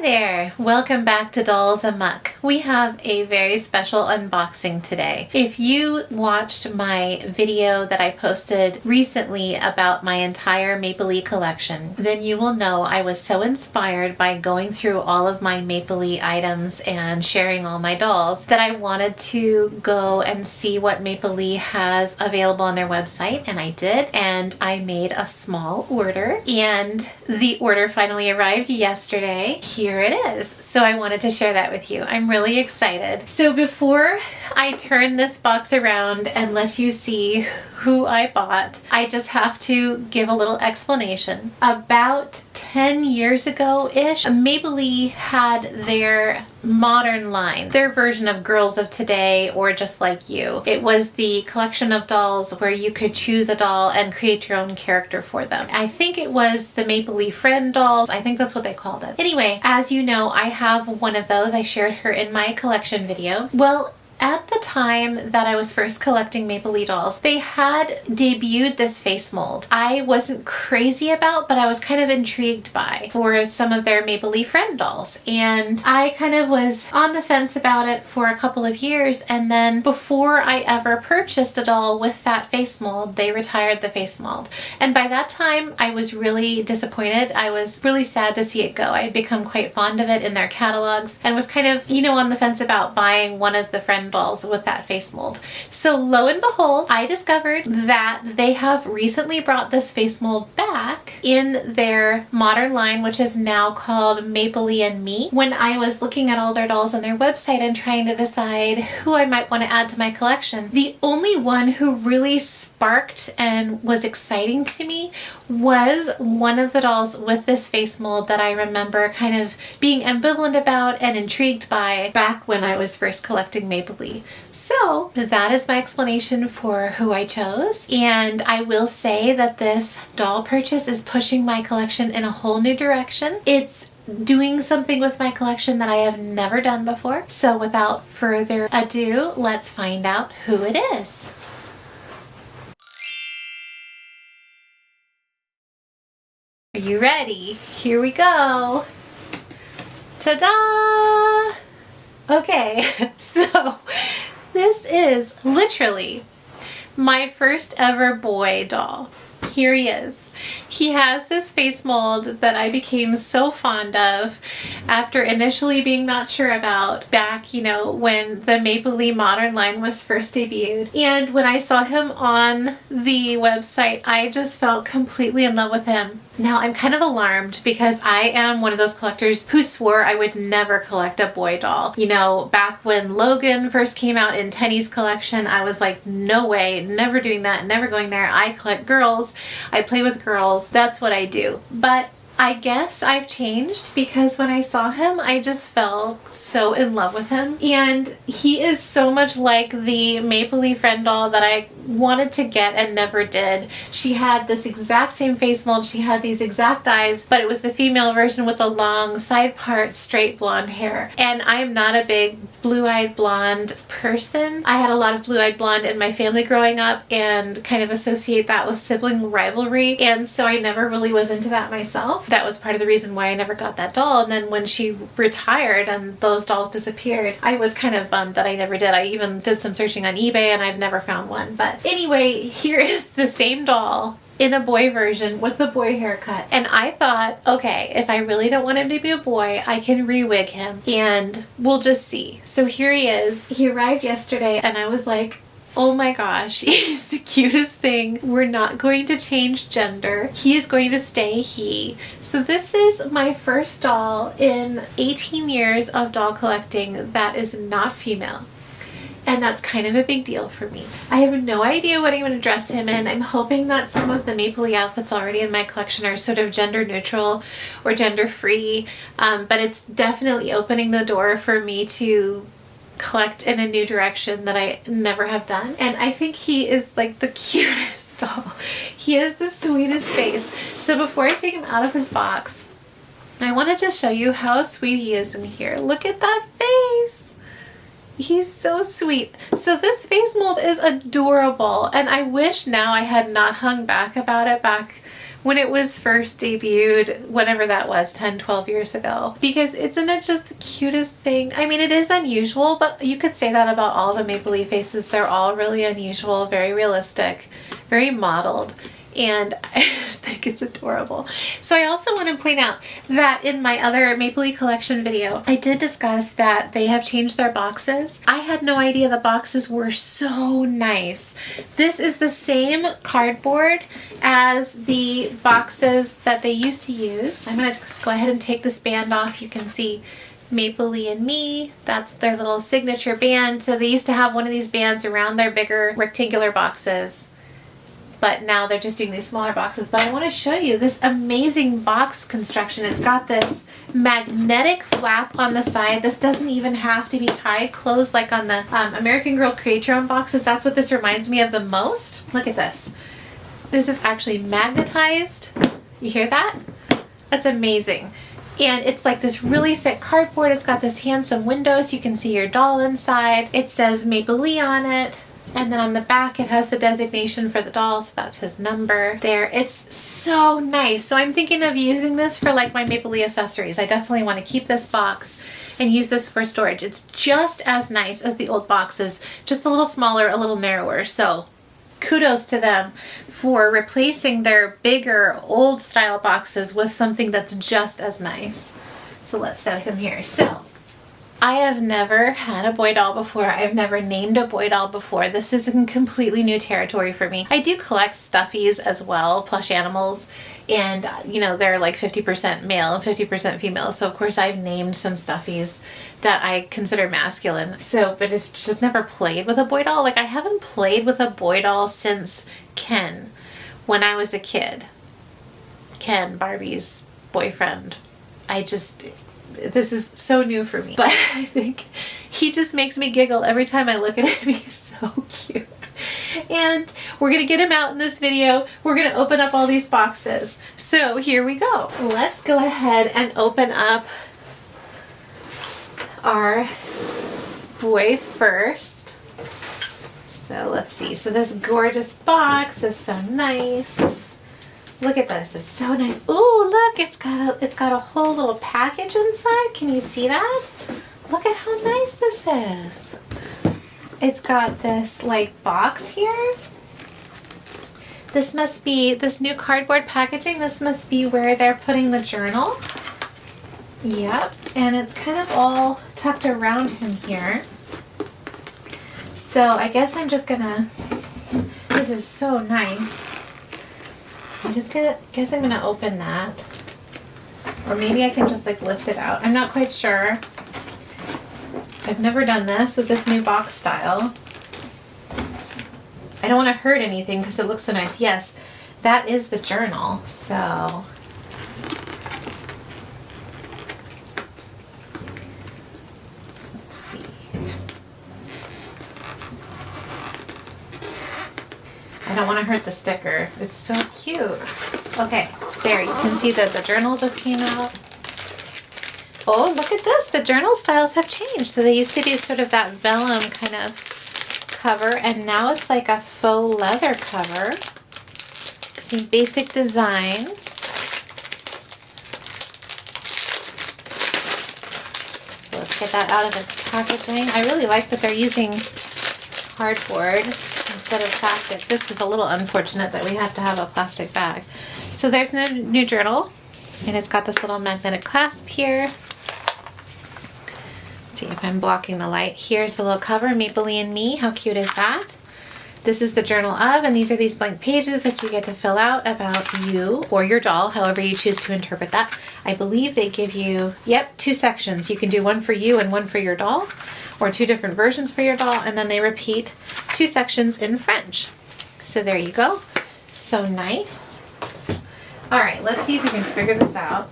Hi there! Welcome back to Dolls Amok. We have a very special unboxing today. If you watched my video that I posted recently about my entire Maplelea collection, then you will know I was so inspired by going through all of my Maplelea items and sharing all my dolls that I wanted to go and see what Maplelea has available on their website, and I did, and I made a small order, and the order finally arrived yesterday. Here it is. So I wanted to share that with you. I'm really excited. So before I turn this box around and let you see who I bought, I just have to give a little explanation. About 10 years ago-ish, Maplelea had their modern line, their version of Girls of Today or Just Like You. It was the collection of dolls where you could choose a doll and create your own character for them. I think it was the Maplelea Friend dolls. I think that's what they called it. Anyway, as you know, I have one of those. I shared her in my collection video. Well, at the time that I was first collecting Maplelea dolls, they had debuted this face mold I wasn't crazy about, but I was kind of intrigued by for some of their Maplelea Friend dolls. And I kind of was on the fence about it for a couple of years, and then before I ever purchased a doll with that face mold, they retired the face mold. And by that time, I was really disappointed. I was really sad to see it go. I had become quite fond of it in their catalogs and was kind of, on the fence about buying one of the Friend dolls with that face mold. So lo and behold, I discovered that they have recently brought this face mold back in their modern line, which is now called Maplelea and Me. When I was looking at all their dolls on their website and trying to decide who I might want to add to my collection, the only one who really sparked and was exciting to me was one of the dolls with this face mold that I remember kind of being ambivalent about and intrigued by back when I was first collecting Maplelea. So that is my explanation for who I chose, and I will say that this doll purchase is pushing my collection in a whole new direction. It's doing something with my collection that I have never done before. So without further ado, let's find out who it is. Are you ready? Here we go. Ta-da! Okay, so this is literally my first ever boy doll. Here he is. He has this face mold that I became so fond of after initially being not sure about back, when the Maplelea Modern line was first debuted. And when I saw him on the website, I just felt completely in love with him. Now, I'm kind of alarmed because I am one of those collectors who swore I would never collect a boy doll. Back when Logan first came out in Tenny's collection, I was like, no way, never doing that, never going there. I collect girls. I play with girls. That's what I do. But I guess I've changed because when I saw him, I just fell so in love with him. And he is so much like the Maplelea Friend doll that I wanted to get and never did. She had this exact same face mold. She had these exact eyes, but it was the female version with the long side part straight blonde hair. And I'm not a big blue-eyed blonde person. I had a lot of blue-eyed blonde in my family growing up and kind of associate that with sibling rivalry. And so I never really was into that myself. That was part of the reason why I never got that doll. And then when she retired and those dolls disappeared, I was kind of bummed that I never did. I even did some searching on eBay and I've never found one. But anyway, here is the same doll in a boy version with the boy haircut. And I thought, okay, if I really don't want him to be a boy, I can re-wig him and we'll just see. So here he is. He arrived yesterday and I was like, oh my gosh, he's the cutest thing. We're not going to change gender. He is going to stay he. So this is my first doll in 18 years of doll collecting that is not female. And that's kind of a big deal for me. I have no idea what I'm going to dress him in. I'm hoping that some of the Maplelea outfits already in my collection are sort of gender neutral or gender free. But it's definitely opening the door for me to collect in a new direction that I never have done. And I think he is like the cutest doll. He has the sweetest face. So before I take him out of his box, I want to just show you how sweet he is in here. Look at that face. He's so sweet. So this face mold is adorable, and I wish now I had not hung back about it back when it was first debuted, whenever that was, 10, 12 years ago. Because isn't it just the cutest thing? I mean, it is unusual, but you could say that about all the Maplelea faces. They're all really unusual, very realistic, very modeled. And I just think it's adorable. So I also want to point out that in my other Maplelea collection video, I did discuss that they have changed their boxes. I had no idea the boxes were so nice. This is the same cardboard as the boxes that they used to use. I'm going to just go ahead and take this band off. You can see Maplelea and Me. That's their little signature band. So they used to have one of these bands around their bigger rectangular boxes, but now they're just doing these smaller boxes. But I want to show you this amazing box construction. It's got this magnetic flap on the side. This doesn't even have to be tied closed like on the American Girl Create Your Own boxes. That's what this reminds me of the most. Look at this. This is actually magnetized. You hear that? That's amazing. And it's like this really thick cardboard. It's got this handsome window so you can see your doll inside. It says Maplelea on it. And then on the back, it has the designation for the doll, so that's his number there. It's so nice. So I'm thinking of using this for like my Maplelea accessories. I definitely want to keep this box and use this for storage. It's just as nice as the old boxes, just a little smaller, a little narrower. So kudos to them for replacing their bigger old style boxes with something that's just as nice. So let's set him here. So I have never had a boy doll before. I've never named a boy doll before. This is in completely new territory for me. I do collect stuffies as well, plush animals, and you know, they're like 50% male and 50% female. So of course I've named some stuffies that I consider masculine. So, but it's just never played with a boy doll. Like I haven't played with a boy doll since Ken when I was a kid. Ken, Barbie's boyfriend. This is so new for me, but I think he just makes me giggle every time I look at him. He's so cute. And we're going to get him out in this video. We're going to open up all these boxes. So here we go. Let's go ahead and open up our boy first. So let's see. So this gorgeous box is so nice. Look at this. It's so nice. Oh, look, it's got a whole little package inside. Can you see that? Look at how nice this is. It's got this like box here. This must be this new cardboard packaging. This must be where they're putting the journal. Yep. And it's kind of all tucked around him here. So I guess I'm just gonna, this is so nice. Guess I'm gonna open that. Or maybe I can just like lift it out. I'm not quite sure. I've never done this with this new box style. I don't want to hurt anything because it looks so nice. Yes, that is the journal. So let's see. I don't want to hurt the sticker. It's so cute. Okay, there, you can see that the journal just came out. Oh, look at this. The journal styles have changed. So they used to be sort of that vellum kind of cover, and now it's like a faux leather cover. See, basic design. So let's get that out of its packaging. I really like that they're using cardboard instead of plastic. This is a little unfortunate that we have to have a plastic bag. So there's no new journal, and it's got this little magnetic clasp here. Let's see if I'm blocking the light. Here's the little cover, Maplelea and Me. How cute is that? This is the journal of, and these are these blank pages that you get to fill out about you or your doll, however you choose to interpret that. I believe they give you, yep, 2 sections. You can do one for you and one for your doll, or 2 different versions for your doll, and then they repeat 2 sections in French. So there you go. So nice. All right, let's see if we can figure this out.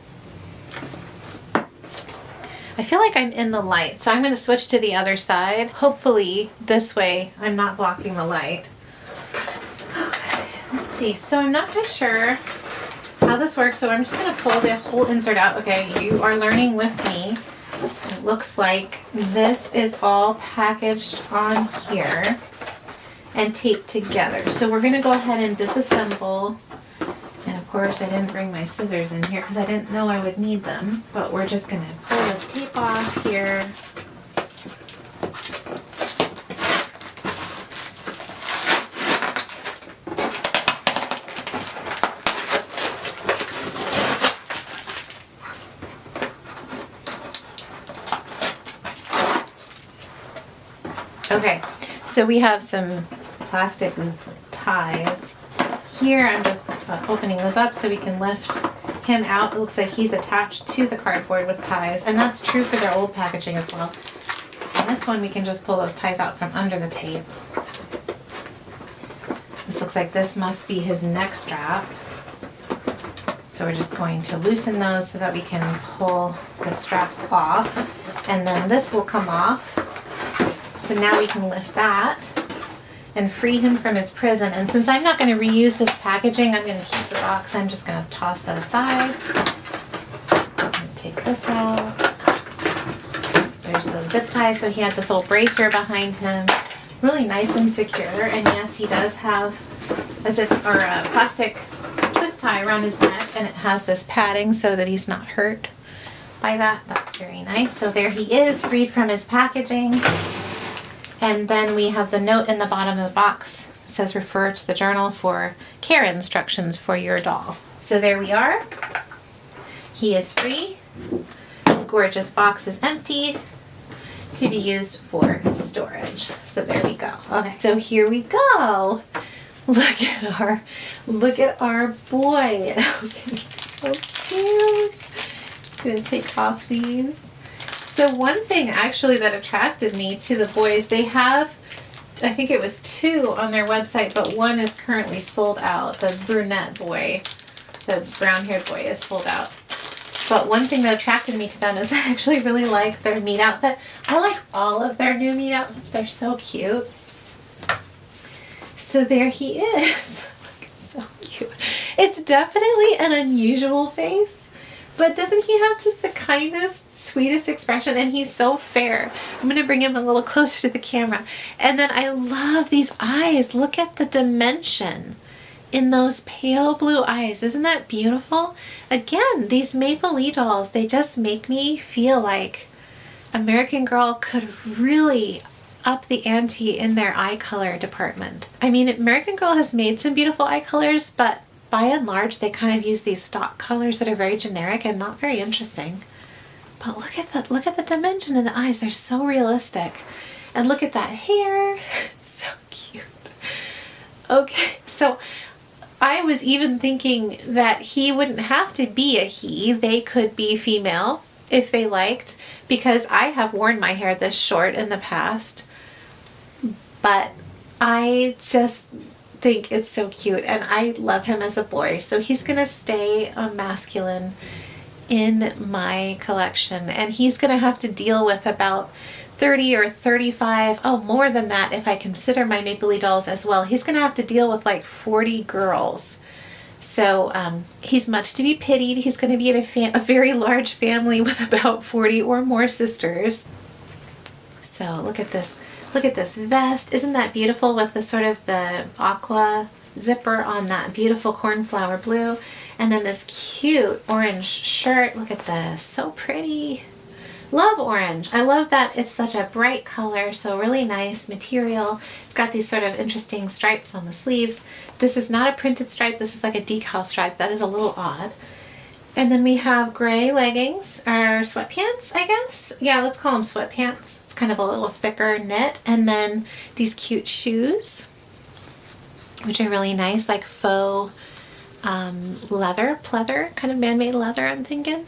I feel like I'm in the light, so I'm going to switch to the other side. Hopefully this way I'm not blocking the light. Okay, let's see. So I'm not quite sure how this works, so I'm just going to pull the whole insert out. Okay, you are learning with me. It looks like this is all packaged on here and taped together. So we're going to go ahead and disassemble and Of course, I didn't bring my scissors in here because I didn't know I would need them, but we're just going to pull this tape off here. Okay, so we have some plastic ties. Here I'm just opening this up so we can lift him out. It looks like he's attached to the cardboard with ties, and that's true for their old packaging as well. And this one we can just pull those ties out from under the tape. This looks like this must be his neck strap. So we're just going to loosen those so that we can pull the straps off. And then this will come off. So now we can lift that and free him from his prison. And since I'm not going to reuse this packaging, I'm going to keep the box. I'm just going to toss that aside. I'm going to take this out. There's the zip tie. So he had this little bracer behind him. Really nice and secure. And yes, he does have a plastic twist tie around his neck, and it has this padding so that he's not hurt by that. That's very nice. So there he is, freed from his packaging. And then we have the note in the bottom of the box. It says refer to the journal for care instructions for your doll. So there we are. He is free. The gorgeous box is emptied to be used for storage. So there we go. Okay, so here we go. Look at our boy. Okay, so cute. I'm gonna take off these. So one thing actually that attracted me to the boys, they have, I think it was 2 on their website, but one is currently sold out. The brunette boy, the brown-haired boy is sold out. But one thing that attracted me to them is I actually really like their meat outfit. I like all of their new meat outfits. They're so cute. So there he is. Look, it's so cute. It's definitely an unusual face. But doesn't he have just the kindest, sweetest expression? And he's so fair. I'm going to bring him a little closer to the camera. And then I love these eyes. Look at the dimension in those pale blue eyes. Isn't that beautiful? Again, these Maplelea dolls, they just make me feel like American Girl could really up the ante in their eye color department. I mean, American Girl has made some beautiful eye colors, but by and large, they kind of use these stock colors that are very generic and not very interesting. But look at the dimension in the eyes. They're so realistic. And look at that hair. So cute. Okay, so I was even thinking that he wouldn't have to be a he. They could be female if they liked, because I have worn my hair this short in the past. But I just think it's so cute, and I love him as a boy, so he's gonna stay a masculine in my collection, and he's gonna have to deal with about 30 or 35, more than that if I consider my Maplelea dolls as well. He's gonna have to deal with like 40 girls, so he's much to be pitied. He's gonna be in a very large family with about 40 or more sisters. So look at this. Look at this vest. Isn't that beautiful with the sort of the aqua zipper on that beautiful cornflower blue? And then this cute orange shirt. Look at this. So pretty. Love orange. I love that it's such a bright color, so really nice material. It's got these sort of interesting stripes on the sleeves. This is not a printed stripe. This is like a decal stripe. That is a little odd. And then we have gray leggings, or sweatpants, I guess. Yeah, let's call them sweatpants. It's kind of a little thicker knit. And then these cute shoes, which are really nice, like faux leather, pleather, kind of man-made leather, I'm thinking.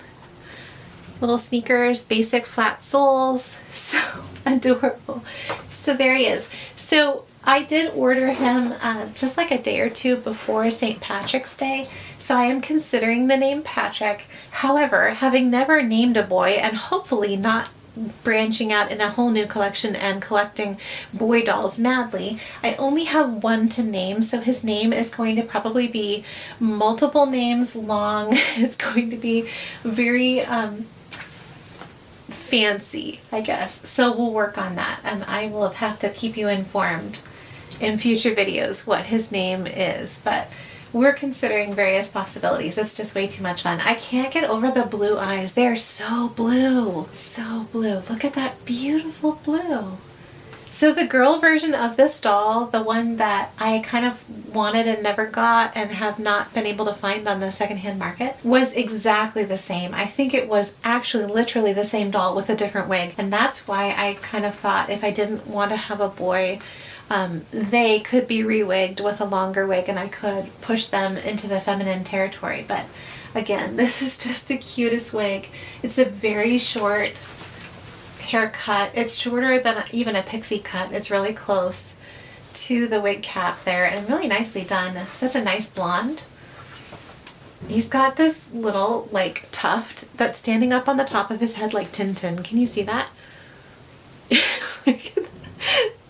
Little sneakers, basic flat soles. So adorable. So there he is. So I did order him just like a day or 2 before St. Patrick's Day, so I am considering the name Patrick. However, having never named a boy, and hopefully not branching out in a whole new collection and collecting boy dolls madly, I only have one to name, so his name is going to probably be multiple names long. It's going to be very fancy, I guess. So we'll work on that, and I will have to keep you informed in future videos what his name is. But we're considering various possibilities. It's just way too much fun. I can't get over the blue eyes. They are so blue. So blue. Look at that beautiful blue. So the girl version of this doll, the one that I kind of wanted and never got and have not been able to find on the secondhand market, was exactly the same. I think it was actually literally the same doll with a different wig. And that's why I kind of thought if I didn't want to have a boy, they could be re-wigged with a longer wig and I could push them into the feminine territory. But again, this is just the cutest wig. It's a very short haircut. It's shorter than even a pixie cut. It's really close to the wig cap there and really nicely done. Such a nice blonde. He's got this little like tuft that's standing up on the top of his head like Tintin. Can you see that?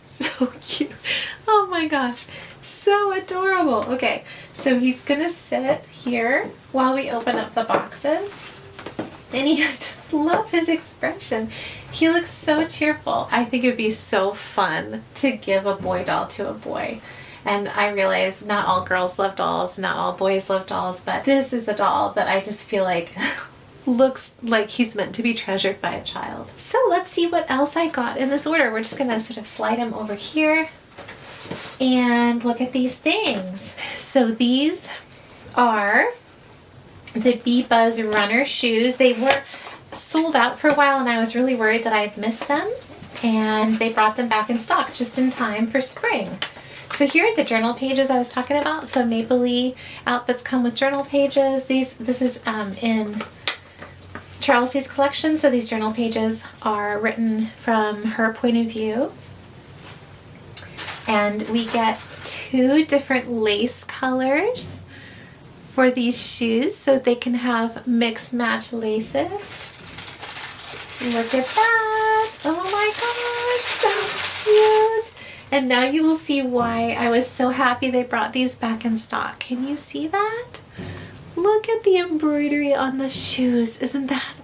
So cute. Oh my gosh. So adorable. Okay, so he's gonna sit here while we open up the boxes. And I just love his expression. He looks so cheerful. I think it would be so fun to give a boy doll to a boy. And I realize not all girls love dolls, not all boys love dolls, but this is a doll that I just feel like looks like he's meant to be treasured by a child. So let's see what else I got in this order. We're just gonna sort of slide him over here and look at these things. So these are the Bee Buzz runner shoes. They were sold out for a while and I was really worried that I'd missed them, and they brought them back in stock just in time for spring. So here are the journal pages I was talking about. So Maplelea outfits come with journal pages. This is in Charles's collection, so these journal pages are written from her point of view. And we get 2 different lace colors for these shoes so they can have mix match laces. Look at that! Oh my gosh, so cute! And now you will see why I was so happy they brought these back in stock. Can you see that? Look at the embroidery on the shoes. Isn't that?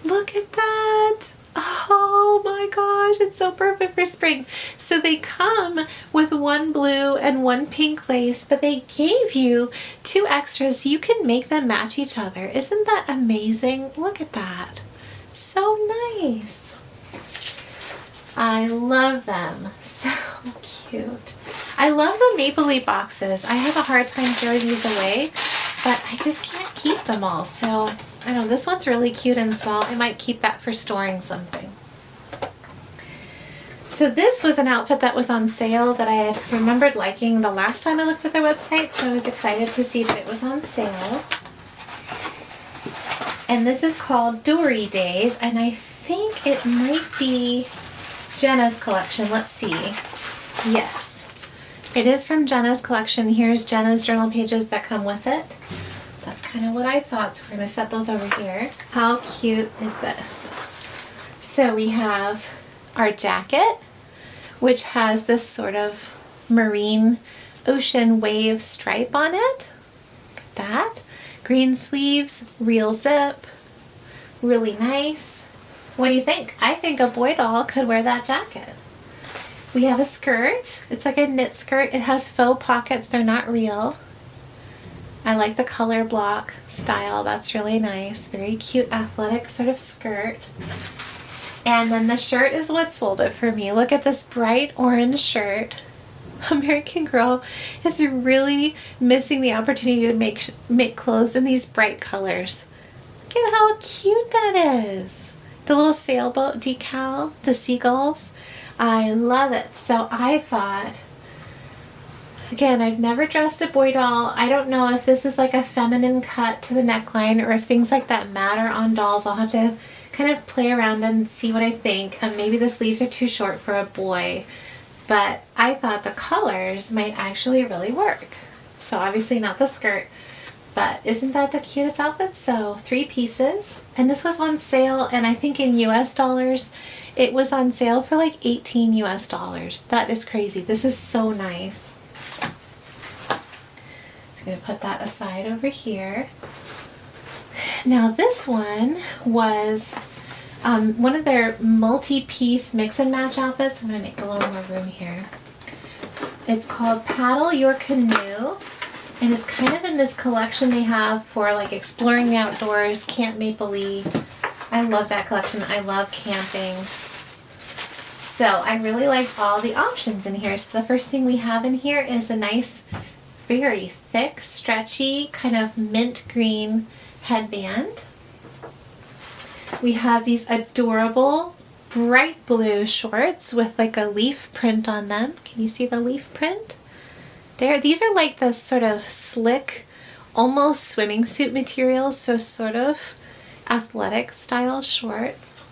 Look at that! Oh my gosh, it's so perfect for spring. So they come with 1 blue and 1 pink lace, but they gave you 2 extras so you can make them match each other. Isn't that amazing? Look at that. So nice. I love them. So cute. I love the Maplelea boxes. I have a hard time throwing these away, but I just can't keep them all. So I don't know, this one's really cute and small. I might keep that for storing something. So this was an outfit that was on sale that I had remembered liking the last time I looked at their website, so I was excited to see that it was on sale. And this is called Dory Days, and I think it might be Jenna's collection. Let's see. Yes, it is from Jenna's collection. Here's Jenna's journal pages that come with it. That's kind of what I thought, so we're going to set those over here. How cute is this? So we have our jacket, which has this sort of marine ocean wave stripe on it. Look at that. Green sleeves, real zip, really nice. What do you think? I think a boy doll could wear that jacket. We have a skirt. It's like a knit skirt. It has faux pockets. They're not real. I like the color block style. That's really nice. Very cute, athletic sort of skirt. And then the shirt is what sold it for me. Look at this bright orange shirt. American Girl is really missing the opportunity to make clothes in these bright colors. Look at how cute that is. The little sailboat decal, the seagulls. I love it. So I thought, again, I've never dressed a boy doll. I don't know if this is like a feminine cut to the neckline or if things like that matter on dolls. I'll have to kind of play around and see what I think. Maybe the sleeves are too short for a boy. But I thought the colors might actually really work. So obviously not the skirt, but isn't that the cutest outfit? So 3 pieces, and this was on sale, and I think in US dollars, it was on sale for like 18 US dollars. That is crazy. This is so nice. So I'm going to put that aside over here. Now this one was one of their multi-piece mix and match outfits. I'm going to make a little more room here. It's called Paddle Your Canoe, And it's kind of in this collection they have for like exploring the outdoors, Camp Maplelea. I love that collection. I love camping. So I really like all the options in here. So the first thing we have in here is a nice, very thick, stretchy, kind of mint green headband. We have these adorable bright blue shorts with like a leaf print on them. Can you see the leaf print? There, these are like the sort of slick, almost swimming suit materials, so sort of athletic style shorts.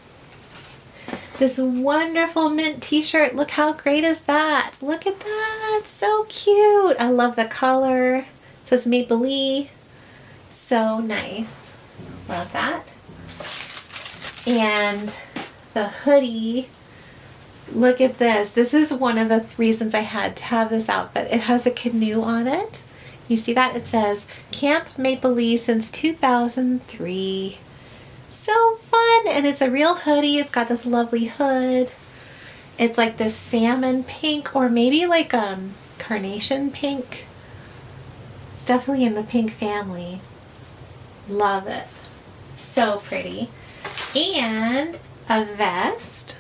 This wonderful mint t-shirt, look how great is that? Look at that, so cute. I love the color. It says Maplelea, so nice. Love that. And the hoodie, look at this. This is one of the reasons I had to have this outfit. It has a canoe on it. You see that? It says Camp Maplelea since 2003. So fun, and it's a real hoodie. It's got this lovely hood. It's like this salmon pink, or maybe like carnation pink. It's definitely in the pink family. Love it. So pretty. And a vest,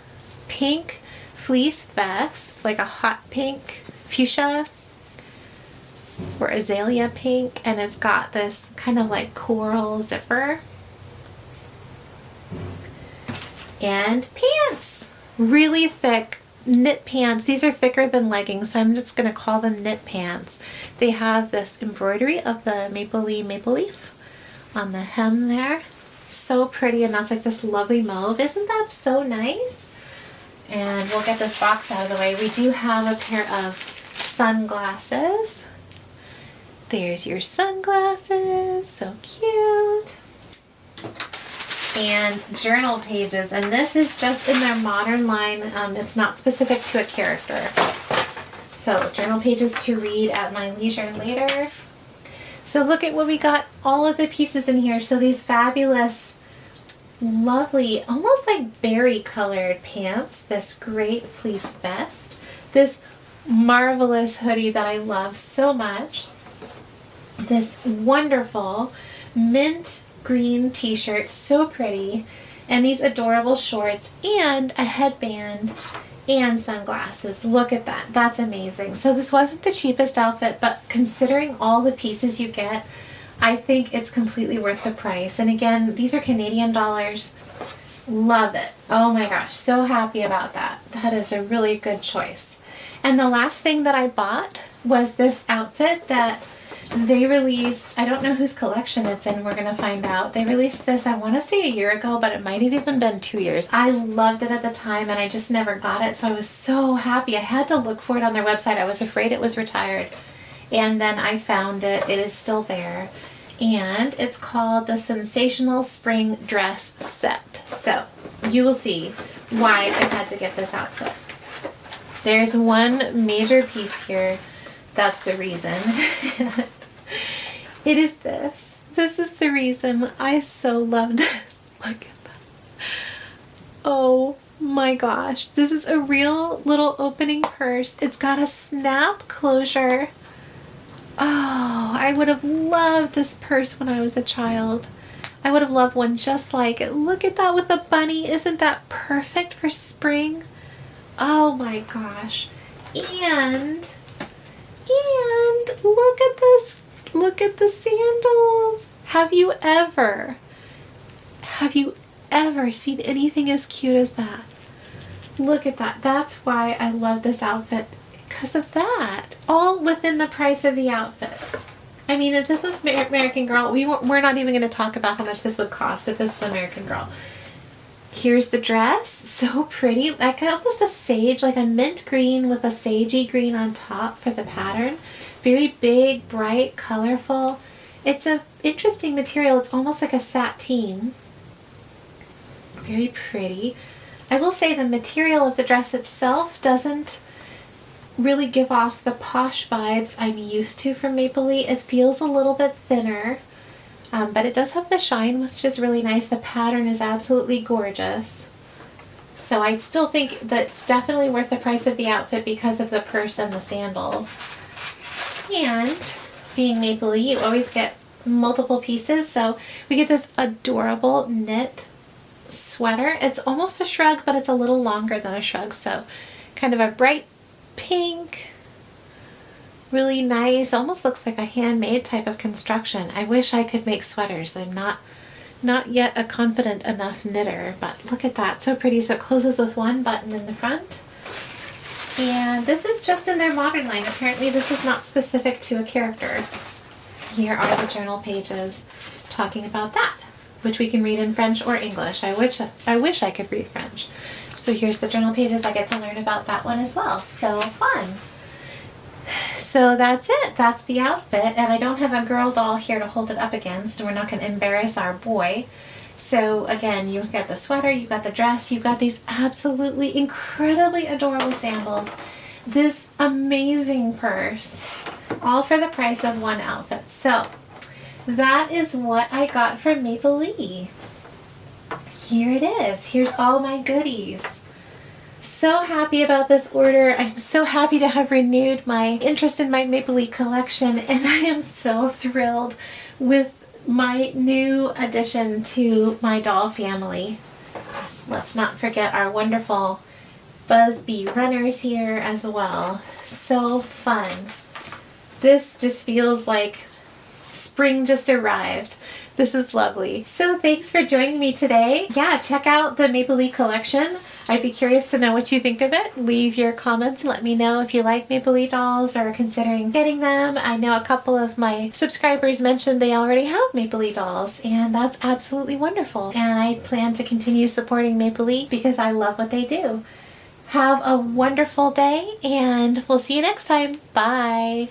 pink fleece vest, like a hot pink fuchsia or azalea pink, and it's got this kind of like coral zipper. And pants, really thick knit pants. These are thicker than leggings, so I'm just going to call them knit pants. They have this embroidery of the Maplelea maple leaf on the hem there. So pretty, and that's like this lovely mauve. Isn't that so nice? And we'll get this box out of the way. We do have a pair of sunglasses. There's your sunglasses, so cute. And journal pages, and this is just in their modern line. It's not specific to a character. So journal pages to read at my leisure later. So look at what we got, all of the pieces in here. So these fabulous, lovely, almost like berry colored pants, this great fleece vest, this marvelous hoodie that I love so much, this wonderful mint green t-shirt, so pretty, and these adorable shorts, and a headband and sunglasses. Look at that. That's amazing. So this wasn't the cheapest outfit, but considering all the pieces you get, I think it's completely worth the price. And again, these are Canadian dollars. Love it. Oh my gosh, so happy about that. That is a really good choice. And the last thing that I bought was this outfit that they released. I don't know whose collection it's in. We're going to find out. They released this, I want to say a year ago, but it might have even been 2 years. I loved it at the time, and I just never got it, so I was so happy. I had to look for it on their website. I was afraid it was retired, and then I found it. It is still there, and it's called the Sensational Spring Dress Set. So you will see why I had to get this outfit. There's one major piece here. That's the reason. It is this. This is the reason I so love this. Look at that. Oh my gosh. This is a real little opening purse. It's got a snap closure. Oh, I would have loved this purse when I was a child. I would have loved one just like it. Look at that with a bunny. Isn't that perfect for spring? Oh my gosh. And look at this. Look at the sandals. Have you ever seen anything as cute as that? Look at that. That's why I love this outfit, because of that. All within the price of the outfit. I mean, if this was American Girl, we're not even going to talk about how much this would cost if this was American Girl. Here's the dress. So pretty. Like almost a sage, like a mint green with a sagey green on top for the pattern. Very big, bright, colorful. It's an interesting material. It's almost like a sateen. Very pretty. I will say the material of the dress itself doesn't really give off the posh vibes I'm used to from Maplelea. It feels a little bit thinner, but it does have the shine, which is really nice. The pattern is absolutely gorgeous. So I still think that it's definitely worth the price of the outfit because of the purse and the sandals. And being Maplelea, you always get multiple pieces. So we get this adorable knit sweater. It's almost a shrug, but it's a little longer than a shrug. So kind of a bright pink, really nice, almost looks like a handmade type of construction. I wish I could make sweaters. I'm not yet a confident enough knitter, but look at that, so pretty. So it closes with one button in the front. And this is just in their modern line. Apparently this is not specific to a character. Here are the journal pages talking about that, which we can read in French or English. I wish I could read French. So here's the journal pages. I get to learn about that one as well. So fun. So that's it. That's the outfit. And I don't have a girl doll here to hold it up against, and we're not going to embarrass our boy. So again, you've got the sweater, you've got the dress, you've got these absolutely incredibly adorable sandals, this amazing purse, all for the price of one outfit. So that is what I got from Maplelea. Here it is. Here's all my goodies. So happy about this order. I'm so happy to have renewed my interest in my Maplelea collection, and I am so thrilled with my new addition to my doll family. Let's not forget our wonderful Busby runners here as well. So fun. This just feels like spring just arrived. This is lovely. So thanks for joining me today. Yeah, check out the Maplelea collection. I'd be curious to know what you think of it. Leave your comments. Let me know if you like Maplelea dolls or are considering getting them. I know a couple of my subscribers mentioned they already have Maplelea dolls, and that's absolutely wonderful. And I plan to continue supporting Maplelea because I love what they do. Have a wonderful day, and we'll see you next time. Bye.